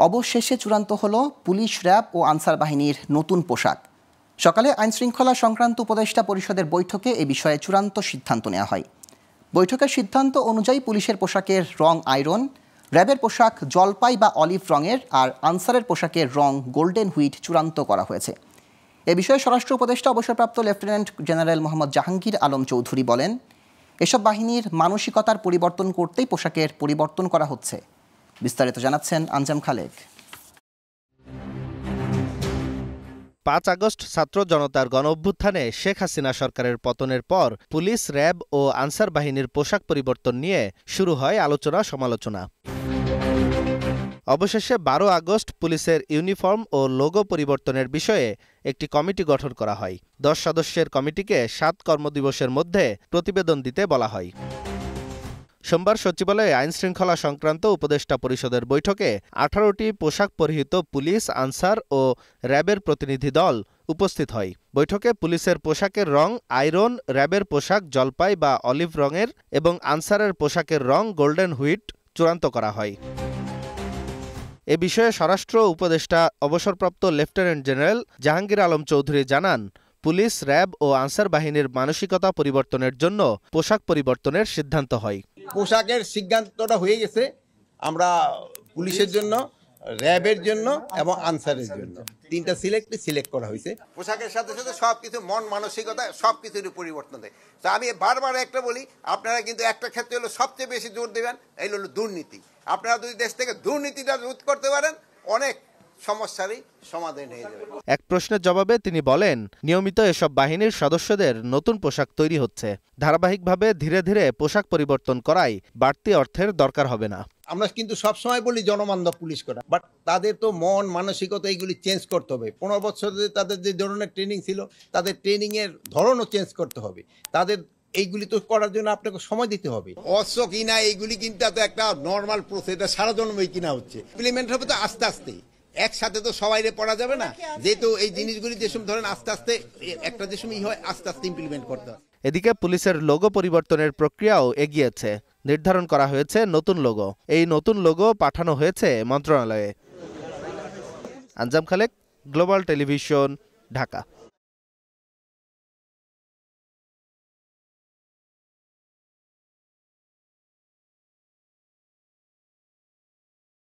অবশেষে চূড়ান্ত হলো পুলিশ, র্যাব ও আনসার বাহিনীর নতুন পোশাক। সকালে আইনশৃঙ্খলা সংক্রান্ত উপদেষ্টা পরিষদের বৈঠকে এ বিষয়ে চূড়ান্ত সিদ্ধান্ত নেওয়া হয়। বৈঠকের সিদ্ধান্ত অনুযায়ী পুলিশের পোশাকের রং আয়রন, র্যাবের পোশাক জলপাই বা অলিভ রঙের, আর আনসারের পোশাকের রং গোল্ডেন হুইট চূড়ান্ত করা হয়েছে। এ বিষয়ে স্বরাষ্ট্র উপদেষ্টা অবসরপ্রাপ্ত লেফটেন্যান্ট জেনারেল মোহাম্মদ জাহাঙ্গীর আলম চৌধুরী বলেন, এসব বাহিনীর মানসিকতার পরিবর্তন করতেই পোশাকের পরিবর্তন করা হচ্ছে। বিস্তারিত জানাচ্ছেন আঞ্জাম খালেক। ৫ আগস্ট ছাত্র জনতার গণঅভ্যুত্থানে শেখ হাসিনা সরকারের পতনের পর পুলিশ, র্যাব ও আনসার বাহিনীর পোশাক পরিবর্তন নিয়ে শুরু হয় আলোচনা সমালোচনা। অবশেষে ১২ আগস্ট পুলিশের ইউনিফর্ম ও লোগো পরিবর্তনের বিষয়ে একটি কমিটি গঠন করা হয়। ১০ সদস্যের কমিটিকে ৭ কর্মদিবসের মধ্যে প্রতিবেদন দিতে বলা হয়। সোমবার সচিবালয়ে আইনশৃঙ্খলা সংক্রান্ত উপদেষ্টা পরিষদের বৈঠকে ১৮টি পোশাক পরিহিত পুলিশ, আনসার ও র্যাবের প্রতিনিধি দল উপস্থিত হয়। বৈঠকে পুলিশের পোশাকের রং আয়রন, র্যাবের পোশাক জলপাই বা অলিভ রঙের এবং আনসারের পোশাকের রং গোল্ডেন হুইট চূড়ান্ত করা হয়। এ বিষয়ে স্বরাষ্ট্র উপদেষ্টা অবসরপ্রাপ্ত লেফটেন্যান্ট জেনারেল জাহাঙ্গীর আলম চৌধুরী জানান, পুলিশ, র্যাব ও আনসার বাহিনীর মানসিকতা পরিবর্তনের জন্য পোশাক পরিবর্তনের সিদ্ধান্ত হয়। পোশাকের সিদ্ধান্তটা হয়ে গেছে। আমরা পুলিশের জন্য, র্যাবের জন্য এবং আনসারের জন্য ৩টা সিলেক্ট করা হয়েছে। পোশাকের সাথে সাথে সবকিছু মন মানসিকতা সবকিছুর পরিবর্তন দেয়। তো আমি বারবার একটা বলি, আপনারা কিন্তু একটা ক্ষেত্রে হলো সবচেয়ে বেশি জোর দেবেন, এই হলো দুর্নীতি। আপনারা যদি দেশ থেকে দুর্নীতিটা রোধ করতে পারেন, অনেক সমস্যারই সমাধান হয়ে যাবে। এক প্রশ্নের জবাবে তিনি বলেন, নিয়মিত এসব বাহিনীর সদস্যদের নতুন পোশাক তৈরি হচ্ছে। ধারাবাহিকভাবে ধীরে ধীরে পোশাক পরিবর্তন করায় বাড়তি অর্থের দরকার হবে না। আমরা কিন্তু সবসময় বলি জনবান্ধব পুলিশ করা, বাট তাদের তো মন মানসিকতা এইগুলি চেঞ্জ করতে হবে। ১৫ বছর তাদের যে ধরনের ট্রেনিং ছিল, তাদের ট্রেনিং এর ধরনও চেঞ্জ করতে হবে। তাদের এইগুলি তো করার জন্য আপনাকে সময় দিতে হবে। অস্ত্র কিনা এইগুলি কিন্তু একটা নর্মাল প্রসেস, এটা সারা জন্মই কিনা হচ্ছে। ইমপ্লিমেন্ট হবে তো আস্তে আস্তে, একসাথে তো সবাইরে পড়া যাবে না। যেহেতু এই জিনিসগুলি যেসব ধরেন আস্তে আস্তে একটা যে সময় হয়, আস্তে আস্তে ইমপ্লিমেন্ট করতে হবে। এদিকে পুলিশের লোগো পরিবর্তনের প্রক্রিয়াও এগিয়েছে। নির্ধারণ করা হয়েছে নতুন লোগো। এই নতুন লোগো পাঠানো হয়েছে মন্ত্রণালয়ে। আঞ্জাম খালেক, গ্লোবাল টেলিভিশন, ঢাকা।